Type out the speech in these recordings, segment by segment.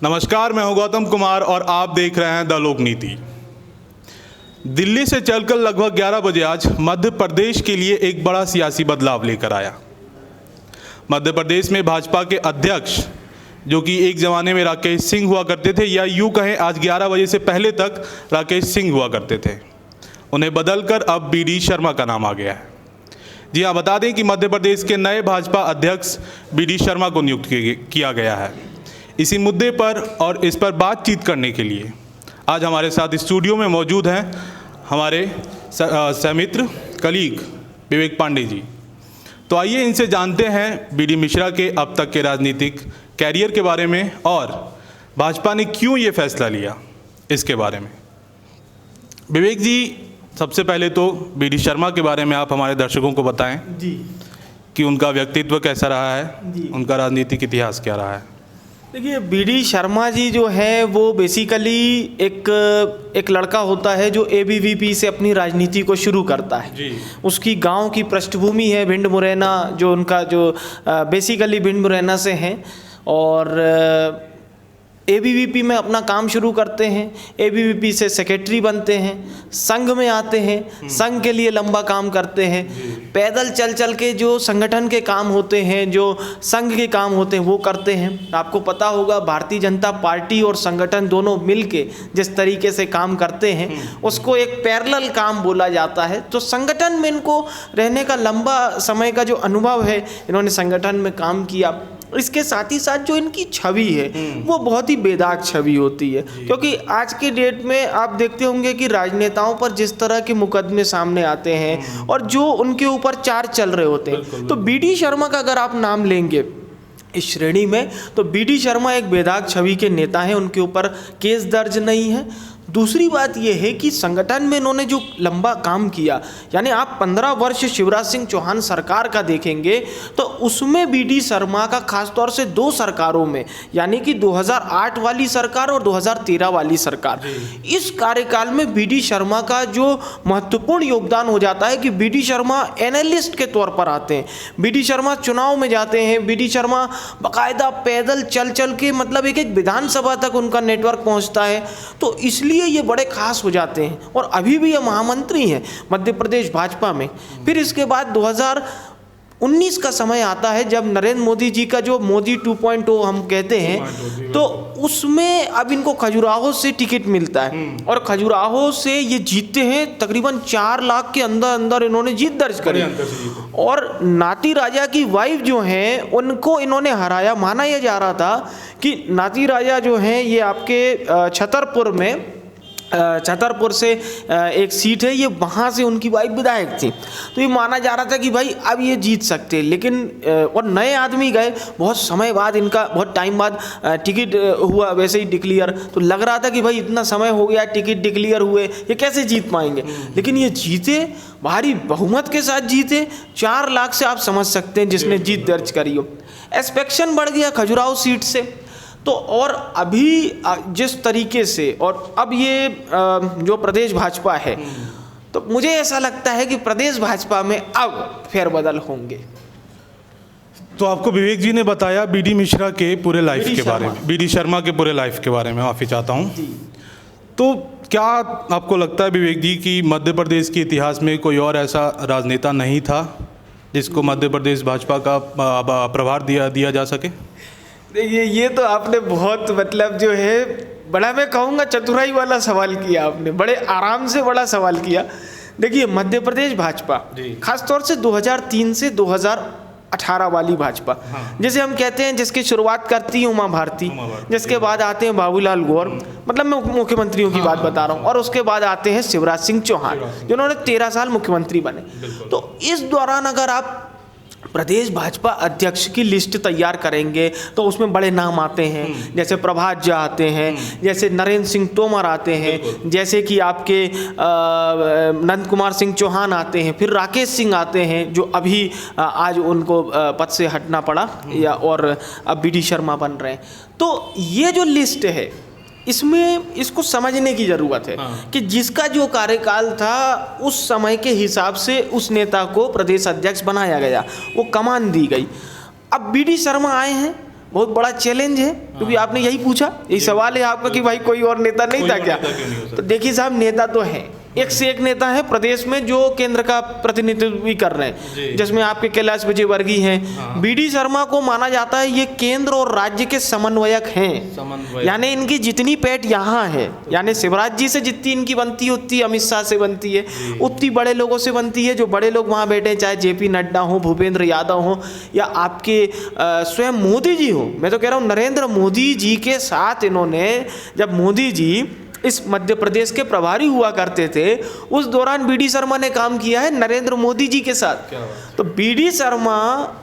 नमस्कार, मैं हूं गौतम कुमार और आप देख रहे हैं द लोक नीति। दिल्ली से चलकर लगभग 11 बजे आज मध्य प्रदेश के लिए एक बड़ा सियासी बदलाव लेकर आया। मध्य प्रदेश में भाजपा के अध्यक्ष, जो कि एक ज़माने में राकेश सिंह हुआ करते थे, या यूँ कहें आज 11 बजे से पहले तक राकेश सिंह हुआ करते थे, उन्हें बदलकर अब बी.डी. शर्मा का नाम आ गया है। जी हाँ, बता दें कि मध्य प्रदेश के नए भाजपा अध्यक्ष बी.डी. शर्मा को नियुक्त किया गया है। इसी मुद्दे पर और इस पर बातचीत करने के लिए आज हमारे साथ स्टूडियो में मौजूद हैं हमारे सहमित्र कलीग विवेक पांडे जी। तो आइए इनसे जानते हैं बी.डी. मिश्रा के अब तक के राजनीतिक कैरियर के बारे में और भाजपा ने क्यों ये फैसला लिया, इसके बारे में। विवेक जी, सबसे पहले तो बी.डी. शर्मा के बारे में आप हमारे दर्शकों को बताएं जी कि उनका व्यक्तित्व कैसा रहा है, जी। उनका राजनीतिक इतिहास क्या रहा है। देखिए, बी.डी. शर्मा जी जो है वो बेसिकली एक लड़का होता है जो ABVP से अपनी राजनीति को शुरू करता है जी। उसकी गांव की पृष्ठभूमि है भिंड मुरैना, जो उनका जो बेसिकली भिंड मुरैना से हैं, और ABVP में अपना काम शुरू करते हैं। ABVP से सेक्रेटरी बनते हैं, संघ में आते हैं, संघ के लिए लंबा काम करते हैं, पैदल चल के जो संगठन के काम होते हैं, जो संघ के काम होते हैं वो करते हैं। आपको पता होगा भारतीय जनता पार्टी और संगठन दोनों मिलके जिस तरीके से काम करते हैं उसको एक पैरेलल काम बोला जाता है। तो संगठन में इनको रहने का लंबा समय का जो अनुभव है, इन्होंने संगठन में काम किया। इसके साथ ही साथ जो इनकी छवि है वो बहुत ही बेदाग छवि होती है, क्योंकि आज के डेट में आप देखते होंगे कि राजनेताओं पर जिस तरह के मुकदमे सामने आते हैं और जो उनके ऊपर चार्ज चल रहे होते हैं, तो बी.डी. शर्मा का अगर आप नाम लेंगे इस श्रेणी में, तो बी.डी. शर्मा एक बेदाग छवि के नेता हैं। उनके ऊपर केस दर्ज नहीं है। दूसरी बात यह है कि संगठन में इन्होंने जो लंबा काम किया, यानी आप 15 वर्ष शिवराज सिंह चौहान सरकार का देखेंगे तो उसमें बी.डी. शर्मा का खासतौर से 2 सरकारों में, यानी कि 2008 वाली सरकार और 2013 वाली सरकार, इस कार्यकाल में बी.डी. शर्मा का जो महत्वपूर्ण योगदान हो जाता है कि बी.डी. शर्मा एनालिस्ट के तौर पर आते हैं। बी.डी. शर्मा चुनाव में जाते हैं। बी.डी. शर्मा बाकायदा पैदल चल के, मतलब एक विधानसभा तक उनका नेटवर्क पहुंचता है, तो इसलिए ये बड़े खास हो जाते हैं। और अभी भी ये महामंत्री हैं मध्य प्रदेश भाजपा में। फिर इसके बाद 2019 का समय आता है जब नरेंद्र मोदी जी का जो मोदी 2.0 हम कहते हैं, तो उसमें अब इनको खजुराहो से टिकट मिलता है और खजुराहो से ये जीतते हैं। तकरीबन 4 लाख के अंदर इन्होंने जीत दर्ज करी और नाती राजा की वाइफ जो हैं उनको इन्होंने हराया। माना यह जा रहा था कि नाती राजा जो हैं ये आपके छतरपुर से एक सीट है, ये वहाँ से उनकी वाइफ विधायक थी, तो ये माना जा रहा था कि भाई अब ये जीत सकते हैं। लेकिन और नए आदमी गए, बहुत समय बाद इनका, बहुत टाइम बाद टिकट हुआ वैसे ही डिक्लेयर, तो लग रहा था कि भाई इतना समय हो गया टिकट डिक्लेयर हुए, ये कैसे जीत पाएंगे। लेकिन ये जीते, भारी बहुमत के साथ जीते। 4 लाख से आप समझ सकते हैं जिसने जीत दर्ज करी हो। एक्सपेक्शन बढ़ गया खजुराहो सीट से। तो और अभी जिस तरीके से, और अब ये जो प्रदेश भाजपा है, तो मुझे ऐसा लगता है कि प्रदेश भाजपा में अब फेरबदल होंगे। तो आपको विवेक जी ने बताया बी.डी. मिश्रा के पूरे लाइफ के बारे में, बी.डी. शर्मा के पूरे लाइफ के बारे में माफ़ी चाहता हूँ। तो क्या आपको लगता है विवेक जी कि मध्य प्रदेश के इतिहास में कोई और ऐसा राजनेता नहीं था जिसको मध्य प्रदेश भाजपा का प्रभार दिया जा सके? देखिए, ये तो आपने बहुत, मतलब जो है बड़ा, मैं कहूँगा चतुराई वाला सवाल किया आपने, बड़े आराम से बड़ा सवाल किया। देखिए, मध्य प्रदेश भाजपा खासतौर से 2003 से 2018 वाली भाजपा, जैसे हम कहते हैं, जिसकी शुरुआत करती है उमा भारती, जिसके बाद आते हैं बाबूलाल गौर, मतलब मैं मुख्यमंत्रियों की बात बता रहा हूँ, और उसके बाद आते हैं शिवराज सिंह चौहान, जिन्होंने 13 साल मुख्यमंत्री बने। तो इस दौरान अगर आप प्रदेश भाजपा अध्यक्ष की लिस्ट तैयार करेंगे तो उसमें बड़े नाम आते हैं, जैसे प्रभात झा आते हैं, जैसे नरेंद्र सिंह तोमर आते हैं, जैसे कि आपके नंद कुमार सिंह चौहान आते हैं, फिर राकेश सिंह आते हैं जो अभी आज उनको पद से हटना पड़ा, या और अब बी.डी. शर्मा बन रहे हैं। तो ये जो लिस्ट है इसमें इसको समझने की ज़रूरत है कि जिसका जो कार्यकाल था उस समय के हिसाब से उस नेता को प्रदेश अध्यक्ष बनाया गया, वो कमान दी गई। अब बी.डी. शर्मा आए हैं बहुत बड़ा चैलेंज है, क्योंकि आपने यही पूछा, यही सवाल है आपका कि भाई कोई और नेता नहीं था क्या? तो देखिए साहब, नेता तो है, एक से एक नेता है प्रदेश में जो केंद्र का प्रतिनिधित्व भी कर रहे हैं, जिसमें आपके कैलाश विजयवर्गीय हैं। बीडी शर्मा को माना जाता है ये केंद्र और राज्य के समन्वयक हैं, यानी इनकी जितनी पैठ यहाँ है, यानी शिवराज जी से जितनी इनकी बनती है उतनी अमित शाह से बनती है, उतनी बड़े लोगों से बनती है, जो बड़े लोग वहाँ बैठे हैं, चाहे जेपी नड्डा हो, भूपेंद्र यादव हो, या आपके स्वयं मोदी जी हो। मैं तो कह रहा हूँ नरेंद्र मोदी जी के साथ इन्होंने, जब मोदी जी इस मध्य प्रदेश के प्रभारी हुआ करते थे, उस दौरान बीडी शर्मा ने काम किया है नरेंद्र मोदी जी के साथ। तो बीडी शर्मा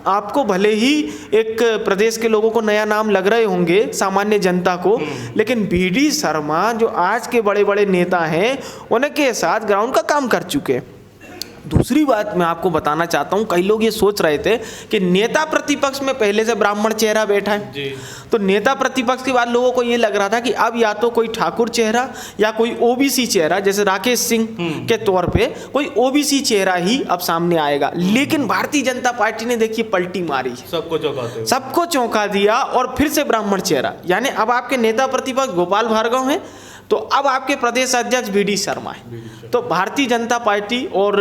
आपको भले ही एक प्रदेश के लोगों को नया नाम लग रहे होंगे, सामान्य जनता को, लेकिन बीडी शर्मा जो आज के बड़े बड़े नेता हैं उनके साथ ग्राउंड का काम कर चुके हैं। दूसरी बात मैं आपको बताना चाहता हूँ, कई लोग ये सोच रहे थे कि नेता प्रतिपक्ष में पहले से ब्राह्मण चेहरा बैठा है जी। तो नेता प्रतिपक्ष के बाद लोगों को ये लग रहा था कि अब या तो कोई ठाकुर चेहरा या कोई ओबीसी चेहरा, जैसे राकेश सिंह के तौर पे कोई ओबीसी चेहरा ही अब सामने आएगा। लेकिन भारतीय जनता पार्टी ने देखिए पलटी मारी, सबको चौंका दिया और फिर से ब्राह्मण चेहरा, यानी अब आपके नेता प्रतिपक्ष गोपाल भार्गव हैं, तो अब आपके प्रदेश अध्यक्ष बीडी शर्मा है। तो भारतीय जनता पार्टी, और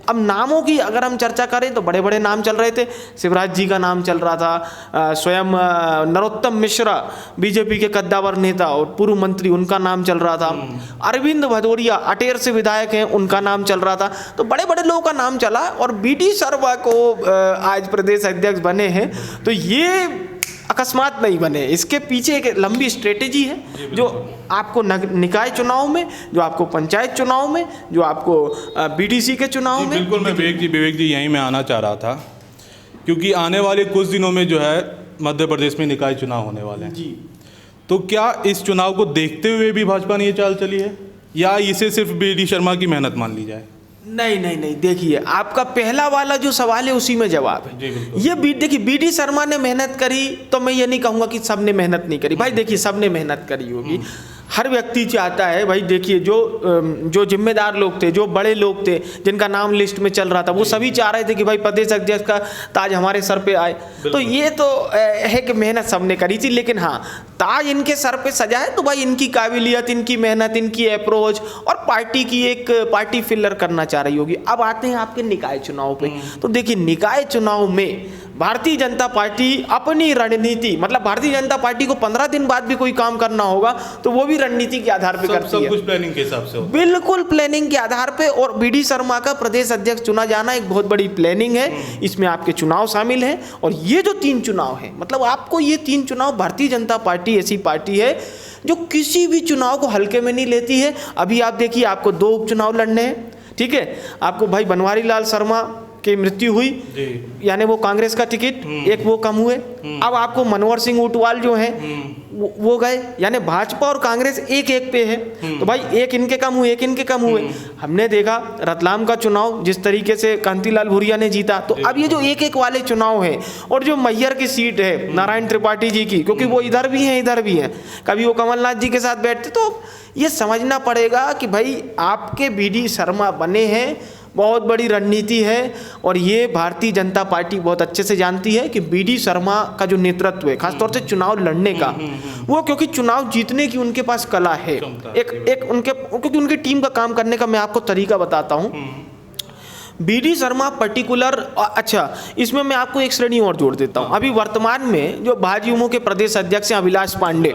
अब नामों की अगर हम चर्चा करें तो बड़े बड़े नाम चल रहे थे, शिवराज जी का नाम चल रहा था, स्वयं नरोत्तम मिश्रा बीजेपी के कद्दावर नेता और पूर्व मंत्री, उनका नाम चल रहा था, अरविंद भदौरिया अटेर से विधायक हैं, उनका नाम चल रहा था। तो बड़े बड़े लोगों का नाम चला और बीडी शर्मा को आज प्रदेश अध्यक्ष बने हैं। तो ये अकस्मात नहीं बने, इसके पीछे एक लंबी स्ट्रेटेजी है, जो आपको निकाय चुनाव में, जो आपको पंचायत चुनाव में, जो आपको बीडीसी के चुनाव में। बिल्कुल, मैं विवेक जी यहीं मैं आना चाह रहा था, क्योंकि आने वाले कुछ दिनों में जो है मध्य प्रदेश में निकाय चुनाव होने वाले हैं जी। तो क्या इस चुनाव को देखते हुए भी भाजपा ने ये चाल चली है, या इसे सिर्फ बीडी शर्मा की मेहनत मान ली जाए? नहीं नहीं नहीं, देखिए आपका पहला वाला जो सवाल है उसी में जवाब है। ये देखिए बीडी शर्मा ने मेहनत करी, तो मैं ये नहीं कहूँगा कि सबने मेहनत नहीं करी। भाई देखिए सबने मेहनत करी होगी, हर व्यक्ति चाहता है। भाई देखिए जो जिम्मेदार लोग थे, जो बड़े लोग थे, जिनका नाम लिस्ट में चल रहा था, वो सभी चाह रहे थे कि भाई प्रदेश अध्यक्ष का ताज हमारे सर पे आए। तो ये तो है कि मेहनत सबने करी थी, लेकिन हाँ, ताज इनके सर पे सजा है तो भाई इनकी काबिलियत, इनकी मेहनत, इनकी अप्रोच और पार्टी की एक पार्टी फिलर करना चाह रही होगी। अब आते हैं आपके निकाय चुनाव पे। तो देखिए निकाय चुनाव में भारतीय जनता पार्टी अपनी रणनीति, मतलब भारतीय जनता पार्टी को 15 दिन बाद भी कोई काम करना होगा तो वो भी रणनीति के आधार पे करती है। सब कुछ प्लानिंग के हिसाब से होता है। बिल्कुल प्लानिंग के आधार पे। और बीडी शर्मा का प्रदेश अध्यक्ष चुना जाना एक बहुत बड़ी प्लानिंग है, इसमें आपके चुनाव शामिल हैं। और ये जो 3 चुनाव हैं, मतलब आपको ये 3 चुनाव, भारतीय जनता पार्टी ऐसी पार्टी है जो किसी भी चुनाव को हल्के में नहीं लेती है। अभी आप देखिए आपको 2 उपचुनाव लड़ने हैं, ठीक है। आपको भाई बनवारी लाल शर्मा की मृत्यु हुई, यानी वो कांग्रेस का टिकट, एक वो कम हुए। अब आपको मनोहर सिंह ऊंटवाल जो हैं वो गए, यानी भाजपा और कांग्रेस एक पे है। तो भाई एक इनके कम हुए, एक इनके कम हुए। हमने देखा रतलाम का चुनाव जिस तरीके से कांतिलाल भूरिया ने जीता। तो अब ये जो एक वाले चुनाव है, और जो मैहर की सीट है नारायण त्रिपाठी जी की, क्योंकि वो इधर भी हैं इधर भी हैं, कभी वो कमलनाथ जी के साथ बैठते, तो ये समझना पड़ेगा कि भाई आपके बीडी शर्मा बने हैं, बहुत बड़ी रणनीति है। और ये भारतीय जनता पार्टी बहुत अच्छे से जानती है कि बीडी शर्मा का जो नेतृत्व है, खासतौर से चुनाव लड़ने का, वो क्योंकि चुनाव जीतने की उनके पास कला है, एक उनके, क्योंकि उनकी टीम का काम करने का मैं आपको तरीका बताता हूँ। बीडी शर्मा पर्टिकुलर, अच्छा इसमें मैं आपको एक श्रेणी और जोड़ देता हूँ। अभी वर्तमान में जो भाजयुमो के प्रदेश अध्यक्ष हैं अभिलाष पांडे,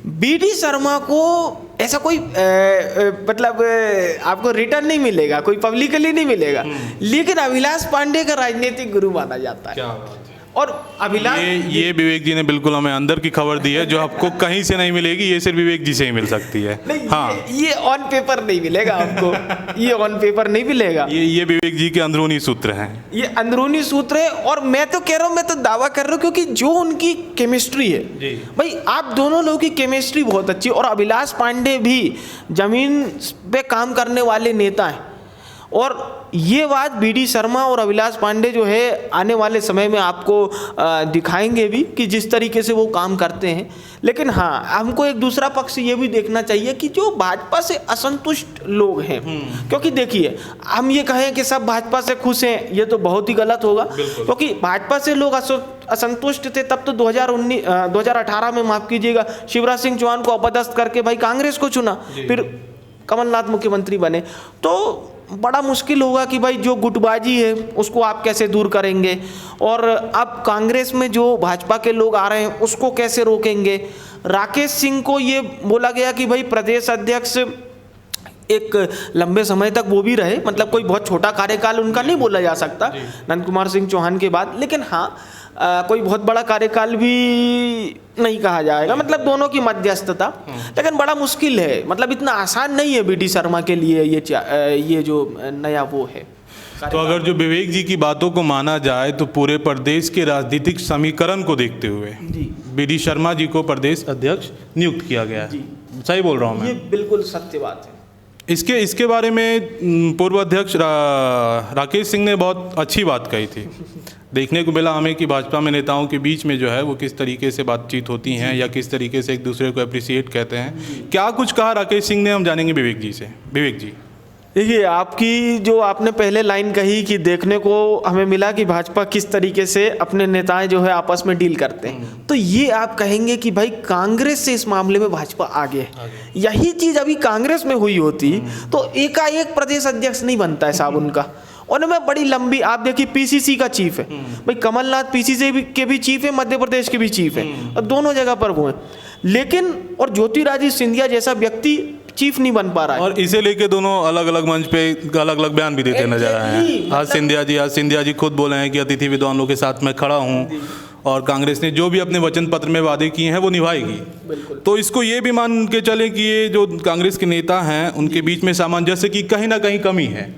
बीडी शर्मा को ऐसा कोई मतलब आपको रिटर्न नहीं मिलेगा, कोई पब्लिकली नहीं मिलेगा, लेकिन अभिलाष पांडे का राजनीतिक गुरु माना जाता है। क्या बात है। और अभिलाष, ये विवेक जी ने बिल्कुल हमें अंदर की खबर दी है, जो आपको कहीं से नहीं मिलेगी, ये सिर्फ विवेक जी से ही मिल सकती है। हाँ, ये ऑन पेपर नहीं मिलेगा आपको, ये ऑन पेपर नहीं मिलेगा। ये विवेक जी के अंदरूनी सूत्र हैं, ये अंदरूनी सूत्र है। और मैं तो कह रहा हूँ, मैं तो दावा कर रहा हूँ, क्योंकि जो उनकी केमिस्ट्री है भाई, आप दोनों लोगों की केमिस्ट्री बहुत अच्छी। और अभिलाष पांडे भी जमीन पे काम करने वाले नेता हैं, और ये बात बीडी शर्मा और अभिलाष पांडे जो है आने वाले समय में आपको दिखाएंगे भी कि जिस तरीके से वो काम करते हैं। लेकिन हाँ, हमको एक दूसरा पक्ष ये भी देखना चाहिए कि जो भाजपा से असंतुष्ट लोग हैं, क्योंकि देखिए हम ये कहें कि सब भाजपा से खुश हैं, ये तो बहुत ही गलत होगा, क्योंकि भाजपा से लोग असंतुष्ट थे तब तो 2018 में, माफ कीजिएगा, शिवराज सिंह चौहान को अपदस्थ करके भाई कांग्रेस को चुना, फिर कमलनाथ मुख्यमंत्री बने। तो बड़ा मुश्किल होगा कि भाई जो गुटबाजी है उसको आप कैसे दूर करेंगे, और अब कांग्रेस में जो भाजपा के लोग आ रहे हैं उसको कैसे रोकेंगे। राकेश सिंह को ये बोला गया कि भाई प्रदेश अध्यक्ष एक लंबे समय तक वो भी रहे, मतलब कोई बहुत छोटा कार्यकाल उनका नहीं बोला जा सकता नंद कुमार सिंह चौहान के बाद, लेकिन हाँ कोई बहुत बड़ा कार्यकाल भी नहीं कहा जाएगा, मतलब दोनों की मध्यस्थता। लेकिन बड़ा मुश्किल है, मतलब इतना आसान नहीं है बीडी शर्मा के लिए ये जो नया वो है। तो अगर जो विवेक जी की बातों को माना जाए तो पूरे प्रदेश के राजनीतिक समीकरण को देखते हुए बीडी शर्मा जी को प्रदेश अध्यक्ष नियुक्त किया गया है। सही बोल रहा हूँ मैं? ये बिल्कुल सत्य बात है। इसके बारे में पूर्व अध्यक्ष राकेश सिंह ने बहुत अच्छी बात कही थी। देखने को मिला हमें कि भाजपा में नेताओं के बीच में जो है वो किस तरीके से बातचीत होती हैं या किस तरीके से एक दूसरे को अप्रिशिएट कहते हैं। क्या कुछ कहा राकेश सिंह ने, हम जानेंगे विवेक जी से। विवेक जी, देखिए, आपकी जो आपने पहले लाइन कही कि देखने को हमें मिला कि भाजपा किस तरीके से अपने नेताएं जो है आपस में डील करते हैं, तो ये आप कहेंगे कि भाई कांग्रेस से इस मामले में भाजपा आगे है। यही चीज़ अभी कांग्रेस में हुई होती तो एकाएक प्रदेश अध्यक्ष नहीं बनता है साहब उनका। उनमें बड़ी लंबी, आप देखिए पीसीसी का चीफ है भाई, कमलनाथ पीसीसी के भी चीफ है, मध्य प्रदेश के भी चीफ है, और दोनों जगह पर वो हैं। लेकिन और ज्योतिरादित्य सिंधिया जैसा व्यक्ति चीफ नहीं बन पा रहा है। और इसे लेके दोनों अलग अलग मंच पे अलग अलग बयान भी देते नजर आए हैं। आज सिंधिया जी खुद बोले हैं कि अतिथि विद्वानों के साथ मैं खड़ा हूँ और कांग्रेस ने जो भी अपने वचन पत्र में वादे किए हैं वो निभाएगी। तो इसको ये भी मान के चले कि ये जो कांग्रेस के नेता हैं उनके बीच में सामंजस्य की कहीं ना कहीं कमी है।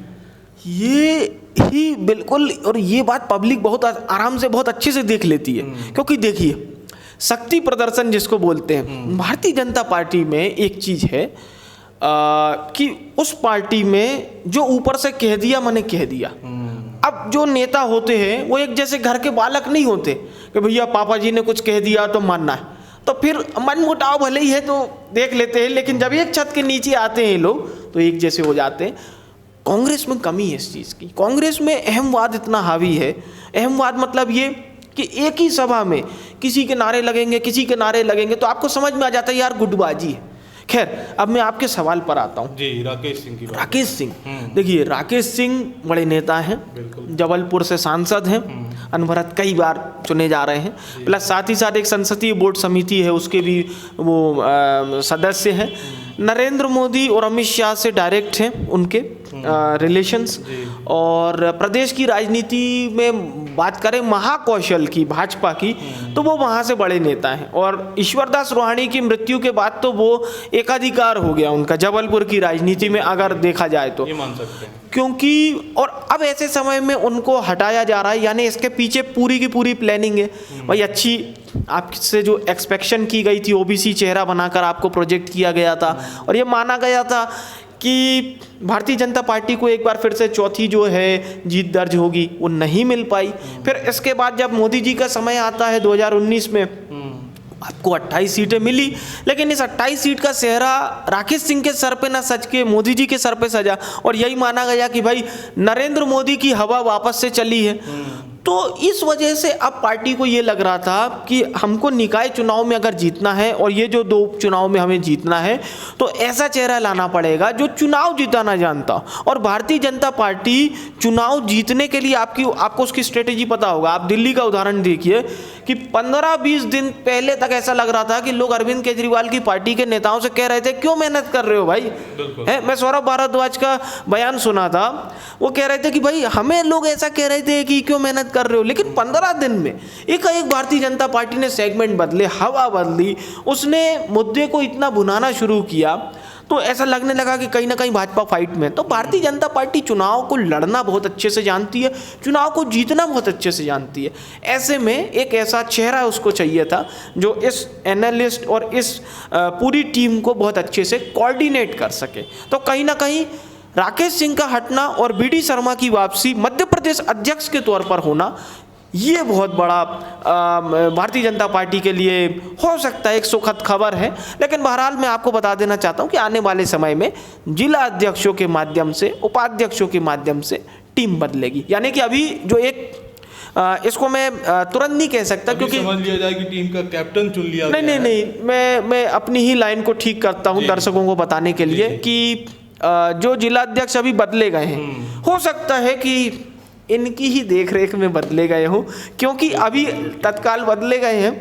ये ही बिल्कुल, और ये बात पब्लिक बहुत आराम से बहुत अच्छे से देख लेती है, क्योंकि देखिए शक्ति प्रदर्शन जिसको बोलते हैं, भारतीय जनता पार्टी में एक चीज़ है कि उस पार्टी में जो ऊपर से कह दिया मैंने कह दिया। अब जो नेता होते हैं वो एक जैसे घर के बालक नहीं होते कि भैया पापा जी ने कुछ कह दिया तो मानना है, तो फिर मन मुटाव भले ही है तो देख लेते हैं, लेकिन जब एक छत के नीचे आते हैं लोग तो एक जैसे हो जाते हैं। कांग्रेस में कमी है इस चीज़ की। कांग्रेस में अहमवाद इतना हावी है। अहमवाद मतलब ये कि एक ही सभा में किसी के नारे लगेंगे, किसी के नारे लगेंगे, तो आपको समझ में आ जाता है यार गुटबाजी है। खैर, अब मैं आपके सवाल पर आता हूँ जी। राकेश सिंह की बात। राकेश सिंह, देखिए राकेश सिंह बड़े नेता हैं, जबलपुर से सांसद हैं, अनवरत कई बार चुने जा रहे हैं, प्लस साथ ही साथ एक संसदीय बोर्ड समिति है उसके भी वो सदस्य हैं। नरेंद्र मोदी और अमित शाह से डायरेक्ट हैं उनके रिलेशंस, और प्रदेश की राजनीति में बात करें महाकौशल की, भाजपा की, तो वो वहाँ से बड़े नेता हैं। और ईश्वरदास रोहाणी की मृत्यु के बाद तो वो एकाधिकार हो गया उनका जबलपुर की राजनीति में, अगर देखा जाए तो, ये मान सकते हैं। क्योंकि और अब ऐसे समय में उनको हटाया जा रहा है, यानी इसके पीछे पूरी की पूरी प्लानिंग है भाई। अच्छी आपसे जो एक्सपेक्शन की गई थी, ओबीसी चेहरा बनाकर आपको प्रोजेक्ट किया गया था, और ये माना गया था कि भारतीय जनता पार्टी को एक बार फिर से चौथी जो है जीत दर्ज होगी, वो नहीं मिल पाई। फिर इसके बाद जब मोदी जी का समय आता है 2019 में, आपको 28 सीटें मिली, लेकिन इस 28 सीट का सेहरा राकेश सिंह के सर पे ना सज के मोदी जी के सर पे सजा, और यही माना गया कि भाई नरेंद्र मोदी की हवा वापस से चली है। तो इस वजह से अब पार्टी को ये लग रहा था कि हमको निकाय चुनाव में अगर जीतना है, और ये जो 2 चुनाव में हमें जीतना है, तो ऐसा चेहरा लाना पड़ेगा जो चुनाव जीतना जानता। और भारतीय जनता पार्टी चुनाव जीतने के लिए आपको उसकी स्ट्रेटेजी पता होगा। आप दिल्ली का उदाहरण देखिए कि 15-20 दिन पहले तक ऐसा लग रहा था कि लोग अरविंद केजरीवाल की पार्टी के नेताओं से कह रहे थे क्यों मेहनत कर रहे हो भाई, है। मैं सौरभ भारद्वाज का बयान सुना था, वो कह रहे थे कि भाई हमें लोग ऐसा कह रहे थे कि क्यों मेहनत कर रहे हो, लेकिन 15 दिन में एक भारतीय जनता पार्टी ने सेगमेंट बदले, हवा बदली, उसने मुद्दे को इतना भुनाना शुरू किया, तो ऐसा लगने लगा कि कहीं ना कहीं भाजपा फाइट में। तो भारतीय जनता पार्टी चुनाव को लड़ना बहुत अच्छे से जानती है, चुनाव को जीतना बहुत अच्छे से जानती है। ऐसे में एक ऐसा चेहरा उसको चाहिए था जो इस एनालिस्ट और इस पूरी टीम को बहुत अच्छे से कोऑर्डिनेट कर सके। तो कहीं ना कहीं राकेश सिंह का हटना और बीडी शर्मा की वापसी मध्य प्रदेश अध्यक्ष के तौर पर होना, ये बहुत बड़ा भारतीय जनता पार्टी के लिए हो सकता है एक सुखद खबर है। लेकिन बहरहाल मैं आपको बता देना चाहता हूं कि आने वाले समय में जिला अध्यक्षों के माध्यम से, उपाध्यक्षों के माध्यम से टीम बदलेगी। यानी कि अभी जो एक इसको मैं तुरंत नहीं कह सकता, क्योंकि समझ लिया जाए कि टीम का कैप्टन चुन लिया नहीं गया नहीं है। नहीं, मैं अपनी ही लाइन को ठीक करता हूं दर्शकों को बताने के लिए कि जो जिला अध्यक्ष अभी बदले गए हैं, हो सकता है कि इनकी ही देखरेख में बदले गए हों, क्योंकि अभी तत्काल बदले गए हैं,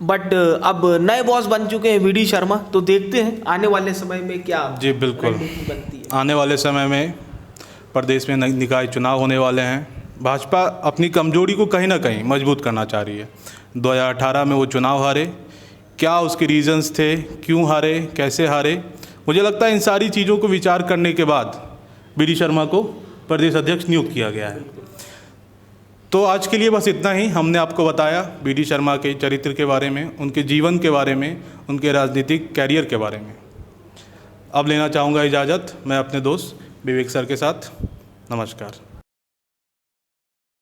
बट अब नए बॉस बन चुके हैं बीडी शर्मा। तो देखते हैं आने वाले समय में क्या जी बिल्कुल रणनीति बनती है। आने वाले समय में प्रदेश में निकाय चुनाव होने वाले हैं। भाजपा अपनी कमजोरी को कहीं ना कहीं मजबूत करना चाह रही है। 2018 में वो चुनाव हारे, क्या उसके रीजंस थे, क्यों हारे, कैसे हारे, मुझे लगता है इन सारी चीज़ों को विचार करने के बाद बीडी शर्मा को प्रदेश अध्यक्ष नियुक्त किया गया है। तो आज के लिए बस इतना ही। हमने आपको बताया बीडी शर्मा के चरित्र के बारे में, उनके जीवन के बारे में, उनके राजनीतिक कैरियर के बारे में। अब लेना चाहूँगा इजाज़त मैं अपने दोस्त विवेक सर के साथ। नमस्कार।